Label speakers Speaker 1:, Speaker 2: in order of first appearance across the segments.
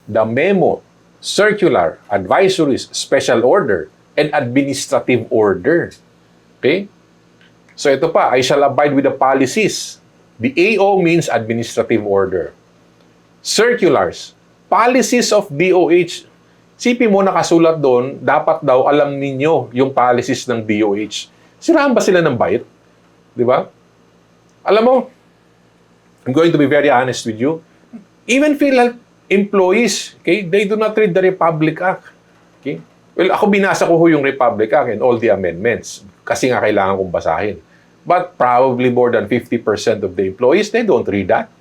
Speaker 1: the memo, circular, advisories, special order, and administrative order. Okay? So ito pa, I shall abide with the policies. The AO means administrative order. Circulars, policies of DOH. Sipin mo nakasulat doon, dapat daw alam ninyo yung policies ng DOH. Sirahan ba sila ng bait? Di ba? Alam mo, I'm going to be very honest with you. Even PhilHealth employees, okay, they do not read the Republic Act. Okay? Well, ako binasa ko yung Republic Act and all the amendments kasi nga kailangan kong basahin. But probably more than 50% of the employees, they don't read that.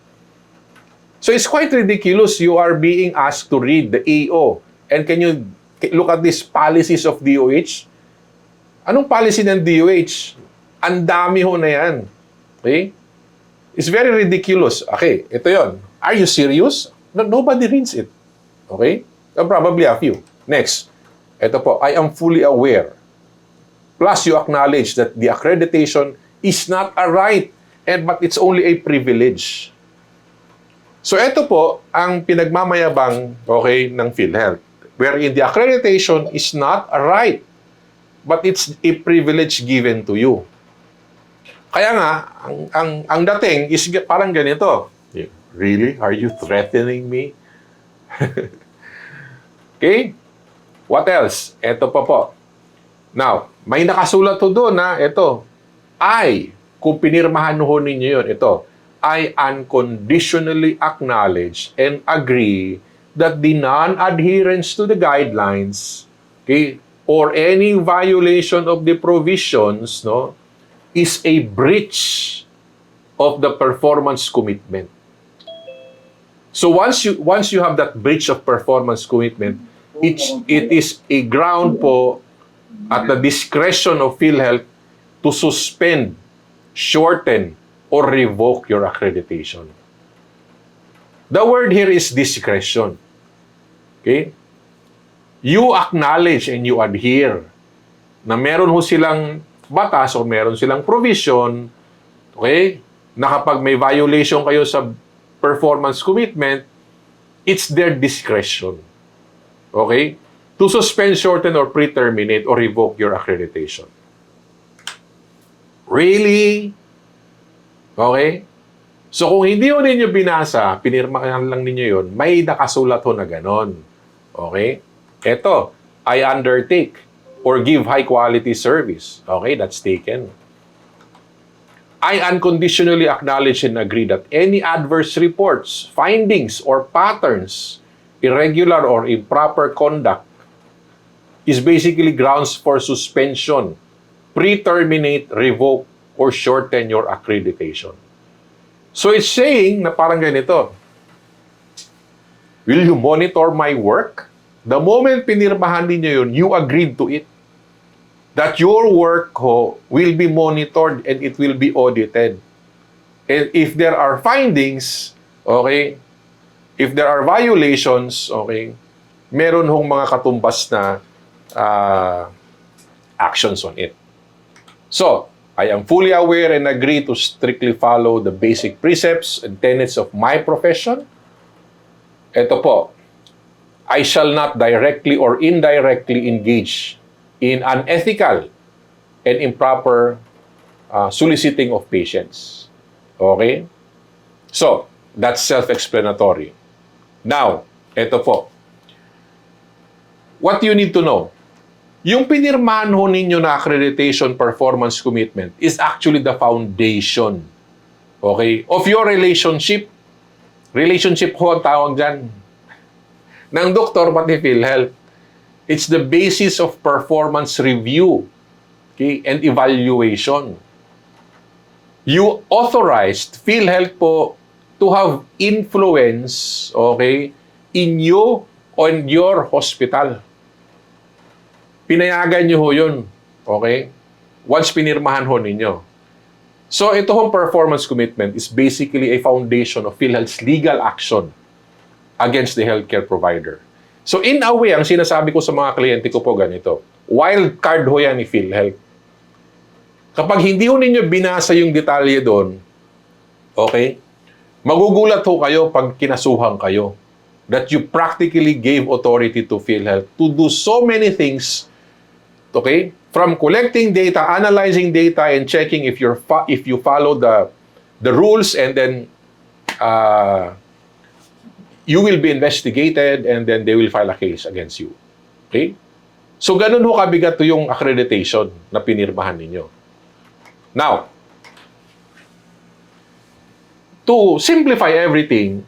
Speaker 1: So it's quite ridiculous you are being asked to read the AO. And can you look at these policies of DOH? Anong policy ng DOH? Ang dami ho na yan. Okay? It's very ridiculous. Okay, ito yon. Are you serious? No, nobody reads it. Okay? Probably a few. Next. Ito po, I am fully aware. Plus, you acknowledge that the accreditation is not a right, but it's only a privilege. So, ito po ang pinagmamayabang, okay, ng PhilHealth, wherein the accreditation is not a right, but it's a privilege given to you. Kaya nga, ang dating is parang ganito. Really? Are you threatening me? Okay? What else? Ito pa po. Now, may nakasulat to doon na ito. Kung pinirmahan ho ninyo yun, ito. I unconditionally acknowledge and agree that the non-adherence to the guidelines, okay, or any violation of the provisions, no, is a breach of the performance commitment. So once you have that breach of performance commitment, it is a ground po at the discretion of PhilHealth to suspend, shorten, or revoke your accreditation. The word here is discretion. Okay? You acknowledge and you adhere na meron ho silang batas o meron silang provision, okay, na kapag may violation kayo sa performance commitment, it's their discretion, okay, to suspend, shorten, or pre-terminate or revoke your accreditation. Really? Okay? So kung hindi ho ninyo binasa, pinirmahan lang ninyo yun, may nakasulat ho na ganon. Okay? Eto, I undertake or give high-quality service. Okay, that's taken. I unconditionally acknowledge and agree that any adverse reports, findings, or patterns, irregular or improper conduct, is basically grounds for suspension, pre-terminate, revoke, or shorten your accreditation. So it's saying na parang ganito, will you monitor my work? The moment pinirmahan ninyo yun, you agreed to it. That your work will be monitored and it will be audited. And if there are findings, okay, if there are violations, okay, meron hong mga katumbas na actions on it. So, I am fully aware and agree to strictly follow the basic precepts and tenets of my profession. Ito po, I shall not directly or indirectly engage in unethical and improper soliciting of patients. Okay? So, that's self-explanatory. Now, ito po. What you need to know, yung pinirmahan ho ninyo na accreditation performance commitment is actually the foundation, okay, of your relationship. Relationship ho ang tawag dyan. Ng doktor pati PhilHealth. It's the basis of performance review, okay, and evaluation. You authorized PhilHealth po to have influence, okay, in you on your hospital. Pinayagan nyo ho yun, okay? Once pinirmahan ho ninyo. So ito hong performance commitment is basically a foundation of PhilHealth's legal action against the healthcare provider. So in a way, ang sinasabi ko sa mga kliyente ko po ganito, wild card ho yan ni PhilHealth. Kapag hindi ho ninyo binasa yung detalye doon, okay, magugulat ho kayo pag kinasuhan kayo. that you practically gave authority to PhilHealth to do so many things, okay? From collecting data, analyzing data, and checking if you follow the rules, and then you will be investigated, and then they will file a case against you. Okay? So, ganun ho kabigat to yung accreditation na pinirmahan ninyo. Now, to simplify everything,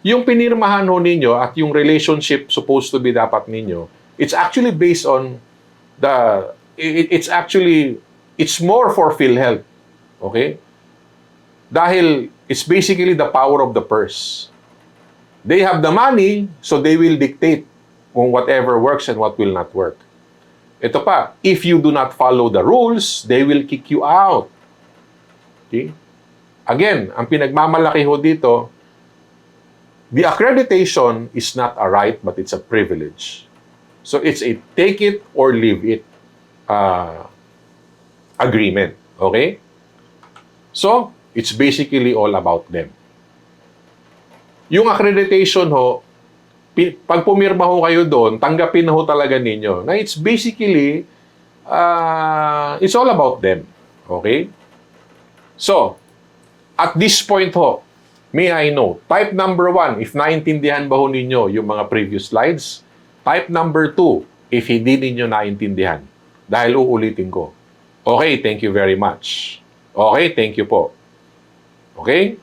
Speaker 1: yung pinirmahan ho ninyo at yung relationship supposed to be dapat ninyo, it's actually based on it's more for PhilHealth. Okay? Dahil it's basically the power of the purse. They have the money, so they will dictate kung whatever works and what will not work. Ito pa, if you do not follow the rules, they will kick you out. Okay? Again, ang pinagmamalaki ho dito, the accreditation is not a right, but it's a privilege. So it's a take it or leave it agreement. Okay? So, it's basically all about them. Yung accreditation ho, pag pumirma ho kayo doon, tanggapin na ho talaga ninyo na it's basically, it's all about them. Okay? So, at this point ho, may I know, type number 1, if naintindihan ba ho ninyo yung mga previous slides? Type number 2, if hindi ninyo naintindihan. Dahil uulitin ko. Okay, thank you very much. Okay, thank you po. Okay?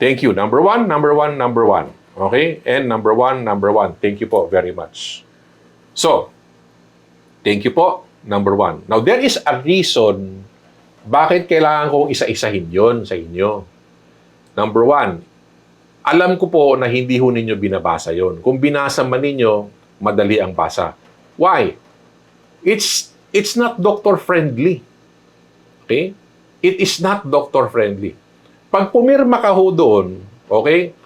Speaker 1: Thank you. Number 1, number 1, number 1. Okay? And number 1, number 1. Thank you po very much. So, thank you po, number 1. Now, there is a reason bakit kailangan kong isa-isahin yon sa inyo. Number 1, alam ko po na hindi ho ninyo binabasa yon. Kung binasa man ninyo, madali ang basa. Why? It's not doctor-friendly. Okay? It is not doctor-friendly. Pag pumirma ka ho doon, okay?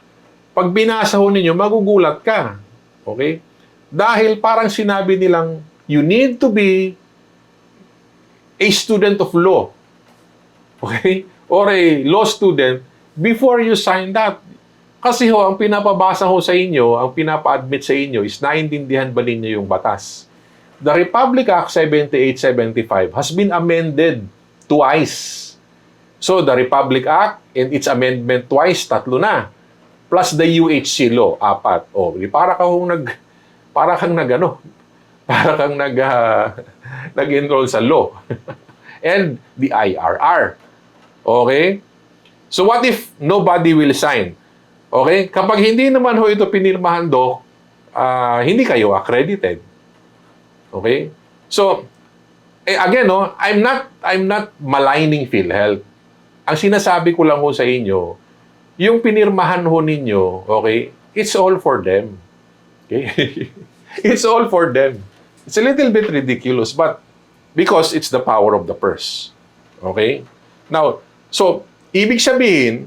Speaker 1: Pag binasa ho ninyo, magugulat ka. Okay? Dahil parang sinabi nilang, you need to be a student of law. Okay? Or a law student before you sign that. Kasi ho, ang pinapabasa ho sa inyo, ang pinapa-admit sa inyo is naintindihan ba ninyo yung batas. The Republic Act 7875 has been amended twice. So, the Republic Act and its amendment twice, 3 na. Plus the UHC law, 4. O, para kang nag-enroll sa law. And the IRR. Okay? So, what if nobody will sign? Okay? Kapag hindi naman ho ito pinirmahan do, hindi kayo accredited. Okay? So, again, no, I'm not maligning PhilHealth. Ang sinasabi ko lang ho sa inyo, yung pinirmahan ho ninyo, okay, it's all for them. Okay? It's all for them. It's a little bit ridiculous, but because it's the power of the purse. Okay? Now, so, ibig sabihin,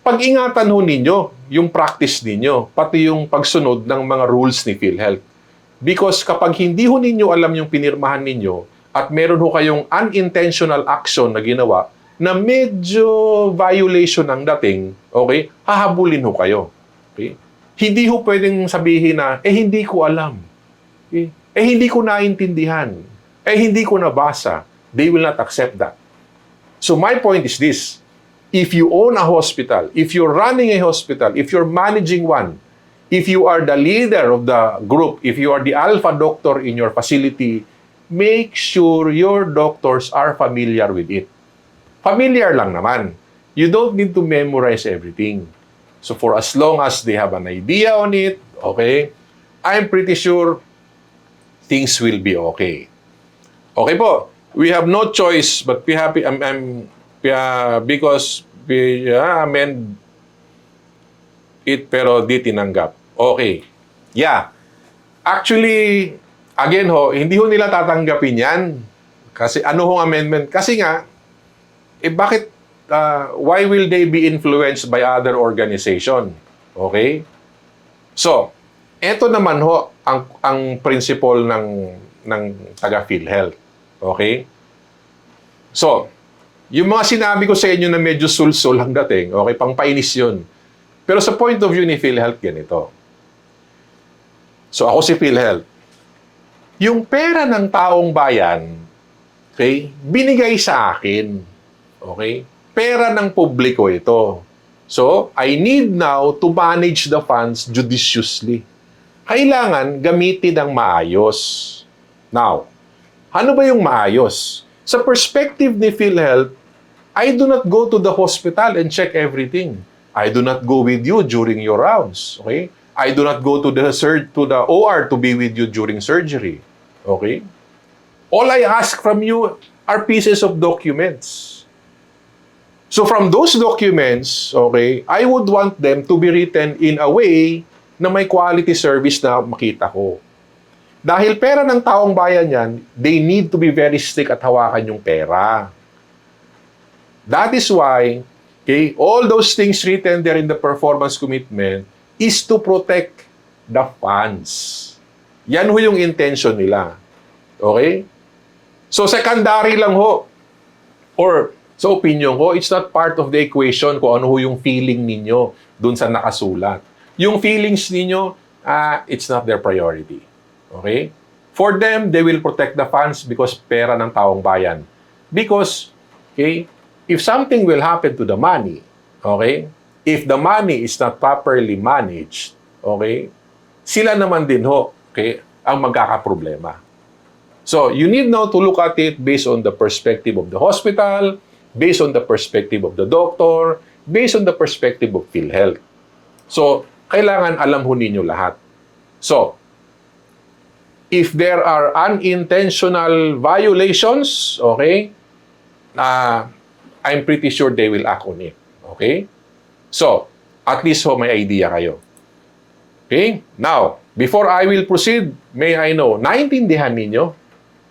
Speaker 1: pag-ingatan ho ninyo yung practice ninyo, pati yung pagsunod ng mga rules ni PhilHealth. Because kapag hindi ho ninyo alam yung pinirmahan ninyo at meron ho kayong unintentional action na ginawa na medyo violation ang dating, okay, hahabulin ho kayo. Okay? Hindi ho pwedeng sabihin na, hindi ko alam. Okay? Hindi ko naintindihan. Hindi ko nabasa. They will not accept that. So my point is this. If you own a hospital, if you're running a hospital, if you're managing one, if you are the leader of the group, if you are the alpha doctor in your facility, make sure your doctors are familiar with it. Familiar lang naman. You don't need to memorize everything. So for as long as they have an idea on it, okay, I'm pretty sure things will be okay. Okay po. We have no choice but be happy. Because we amend it pero di tinanggap. Okay. Yeah. Actually, again ho, hindi ho nila tatanggapin yan. Kasi ano hong amendment? Kasi nga, bakit, why will they be influenced by other organization? Okay? So, eto naman ho, ang principle ng taga PhilHealth. Okay? So, yung mga sinabi ko sa inyo na medyo sul-sul ang dating, okay, pangpainis yun. Pero sa point of view ni PhilHealth, ganito. So ako si PhilHealth. Yung pera ng taong bayan, okay, binigay sa akin. Okay? Pera ng publiko ito. So, I need now to manage the funds judiciously. Kailangan gamitin ng maayos. Now, ano ba yung maayos? Sa perspective ni PhilHealth, I do not go to the hospital and check everything. I do not go with you during your rounds. Okay? I do not go to the OR to be with you during surgery. Okay? All I ask from you are pieces of documents. So from those documents, okay, I would want them to be written in a way na may quality service na makita ko. Dahil pera ng taong bayan yan, they need to be very strict at hawakan yung pera. That is why, okay, all those things written there in the performance commitment is to protect the funds. Yan ho yung intention nila. Okay? So, secondary lang ho. Or, sa opinion ko, it's not part of the equation kung ano ho yung feeling ninyo dun sa nakasulat. Yung feelings ninyo, it's not their priority. Okay? For them, they will protect the funds because pera ng taong bayan. Because, okay, if something will happen to the money, okay, if the money is not properly managed, okay, sila naman din ho, okay, ang magkakaproblema. So, you need now to look at it based on the perspective of the hospital, based on the perspective of the doctor, based on the perspective of PhilHealth. So, kailangan alam ho ninyo lahat. So, if there are unintentional violations, okay, I'm pretty sure they will act on it. Okay? So, at least ho, may idea kayo. Okay? Now, before I will proceed, may I know, naintindihan ninyo